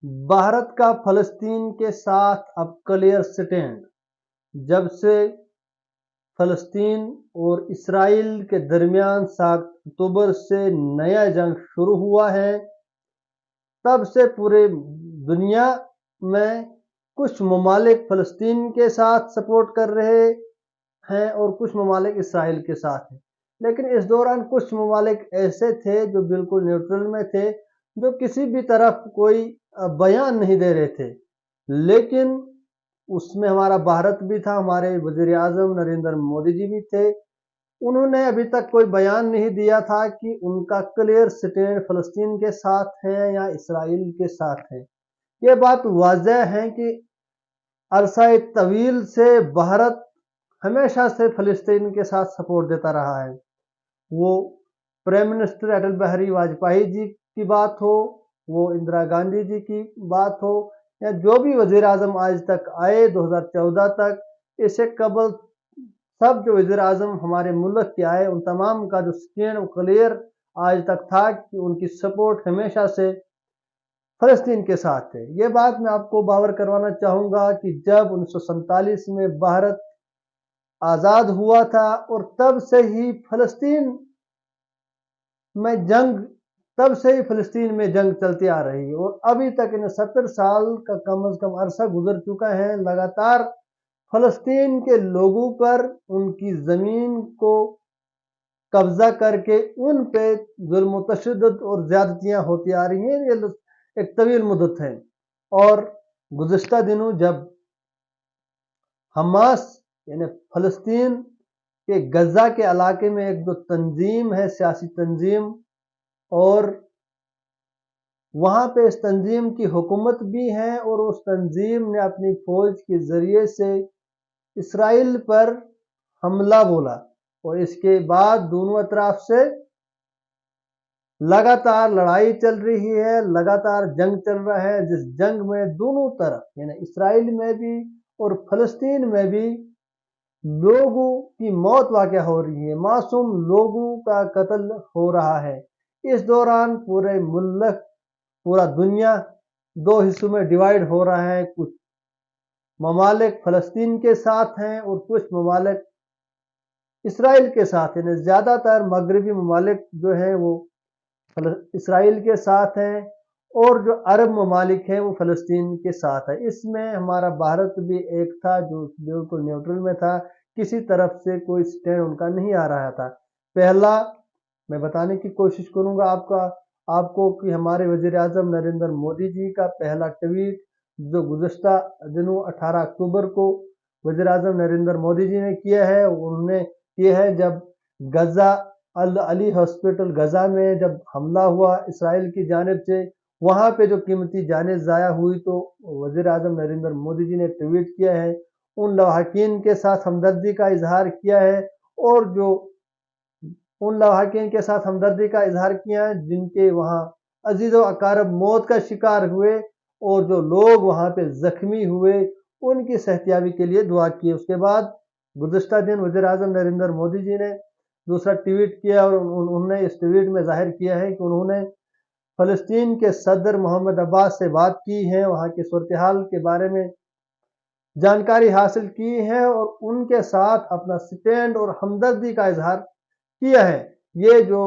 भारत का फलस्तीन के साथ अब क्लियर स्टैंड। जब से फलस्तीन और इसराइल के दरमियान 7 अक्टूबर से नया जंग शुरू हुआ है, तब से पूरे दुनिया में कुछ ममालिक फलस्तीन के साथ सपोर्ट कर रहे हैं और कुछ ममालिक इसराइल के साथ हैं। लेकिन इस दौरान कुछ ममालिक ऐसे थे जो बिल्कुल न्यूट्रल में थे, जो किसी भी तरफ कोई बयान नहीं दे रहे थे। लेकिन उसमें हमारा भारत भी था, हमारे वज़ीर आज़म नरेंद्र मोदी जी भी थे। उन्होंने अभी तक कोई बयान नहीं दिया था कि उनका क्लियर स्टैंड फलस्तीन के साथ है या इसराइल के साथ है। ये बात वाज़ह है कि अरसा तवील से भारत हमेशा से फलस्तीन के साथ सपोर्ट देता रहा है। वो प्राइम मिनिस्टर अटल बिहारी वाजपेयी जी की बात हो, वो इंदिरा गांधी जी की बात हो, या जो भी वज़ीर आज़म आज तक आए 2014 तक, इससे कबल सब जो वज़ीर आज़म हमारे मुल्क के आए, उन तमाम का जो स्टैंड क्लियर आज तक था कि उनकी सपोर्ट हमेशा से फलस्तीन के साथ है। ये बात मैं आपको बावर करवाना चाहूँगा कि जब 1947 में भारत आज़ाद हुआ था और तब से ही फलस्तीन में जंग चलती आ रही है और अभी तक इन 70 साल का कम से कम अरसा गुजर चुका है। लगातार फलस्तीन के लोगों पर उनकी ज़मीन को कब्जा करके उन पे जुल्म तशद्दुद और ज़्यादतियाँ होती आ रही हैं। ये एक तवील मुद्दत है। और गुज़िश्ता दिनों जब हमास यानी फलस्तीन के गज़ा के इलाके में एक दो तंजीम है, सियासी तंजीम, और वहाँ पे इस तंजीम की हुकूमत भी है और उस तंजीम ने अपनी फ़ौज के ज़रिए से इसराइल पर हमला बोला और इसके बाद दोनों अतराफ से लगातार लड़ाई चल रही है, लगातार जंग चल रहा है, जिस जंग में दोनों तरफ यानी इसराइल में भी और फलस्तीन में भी लोगों की मौत वाक़या हो रही है, मासूम लोगों का कत्ल हो रहा है। इस दौरान पूरे मुल्क, पूरा दुनिया दो हिस्सों में डिवाइड हो रहा है। कुछ ममालिक फलस्तीन के साथ हैं और कुछ ममालिक इसराइल के साथ हैं। ज़्यादातर मगरबी ममालिक जो हैं वो इसराइल के साथ हैं और जो अरब ममालिक हैं वो फलस्तीन के साथ है। इसमें हमारा भारत भी एक था जो बिल्कुल न्यूट्रल में था, किसी तरफ से कोई स्टैंड उनका नहीं आ रहा था। पहला मैं बताने की कोशिश करूंगा आपको कि हमारे वज़ीर आज़म नरेंद्र मोदी जी का पहला ट्वीट जो गुज़िश्ता दिनों 18 अक्टूबर को वज़ीर आज़म नरेंद्र मोदी जी ने किया है, उन्होंने किया है जब गज़ा अल अली हॉस्पिटल गज़ा में जब हमला हुआ इसराइल की जानिब से, वहाँ पे जो कीमती जानें ज़ाया हुई, तो वज़ीर आज़म नरेंद्र मोदी जी ने ट्वीट किया है, उन लवाहकीन के साथ हमदर्दी का इजहार किया है और जो उन लवाहकीन के साथ हमदर्दी का इजहार किया है जिनके वहाँ अजीज़ो अकारब मौत का शिकार हुए और जो लोग वहाँ पे ज़ख्मी हुए, उनकी सेहतियाबी के लिए दुआ की। उसके बाद गुज़िश्ता दिन वज़ीर आज़म नरेंद्र मोदी जी ने दूसरा ट्वीट किया और उन्होंने इस ट्वीट में जाहिर किया है कि उन्होंने फ़लस्तीन के सदर मोहम्मद अब्बास से बात की है, वहाँ की सूरत हाल के बारे में जानकारी हासिल की है और उनके साथ अपना स्टैंड और हमदर्दी का इजहार किया है। ये जो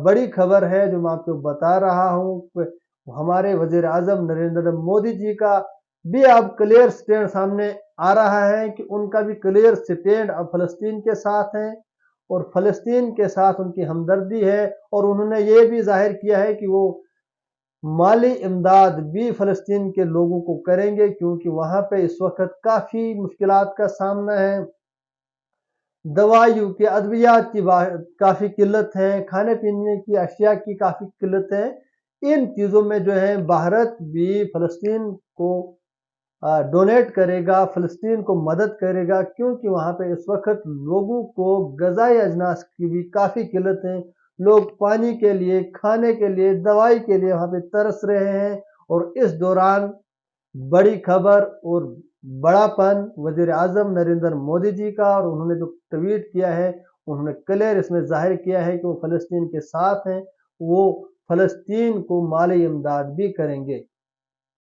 बड़ी खबर है जो मैं आपको बता रहा हूँ, हमारे वज़ीर आज़म नरेंद्र मोदी जी का भी अब क्लियर स्टैंड सामने आ रहा है कि उनका भी क्लियर स्टैंड अब फ़लस्तीन के साथ है और फ़लस्तीन के साथ उनकी हमदर्दी है। और उन्होंने ये भी जाहिर किया है कि वो माली इमदाद भी फ़लस्तीन के लोगों को करेंगे, क्योंकि वहाँ पे इस वक्त काफ़ी मुश्किलात का सामना है। दवाइयों की, अद्वियात की काफ़ी किल्लत है, खाने पीने की अशिया की काफ़ी किल्लत है। इन चीज़ों में जो है भारत भी फ़लस्तीन को डोनेट करेगा, फ़लस्तीन को मदद करेगा, क्योंकि वहाँ पे इस वक्त लोगों को ग़िज़ाई अजनास की भी काफ़ी किल्लत है। लोग पानी के लिए, खाने के लिए, दवाई के लिए वहाँ पे तरस रहे हैं। और इस दौरान बड़ी खबर और बड़ापन वज़ीर आज़म नरेंद्र मोदी जी का, और उन्होंने जो ट्वीट किया है उन्होंने क्लियर इसमें जाहिर किया है कि वो फ़लस्तीन के साथ हैं, वो फ़लस्तीन को माली इमदाद भी करेंगे।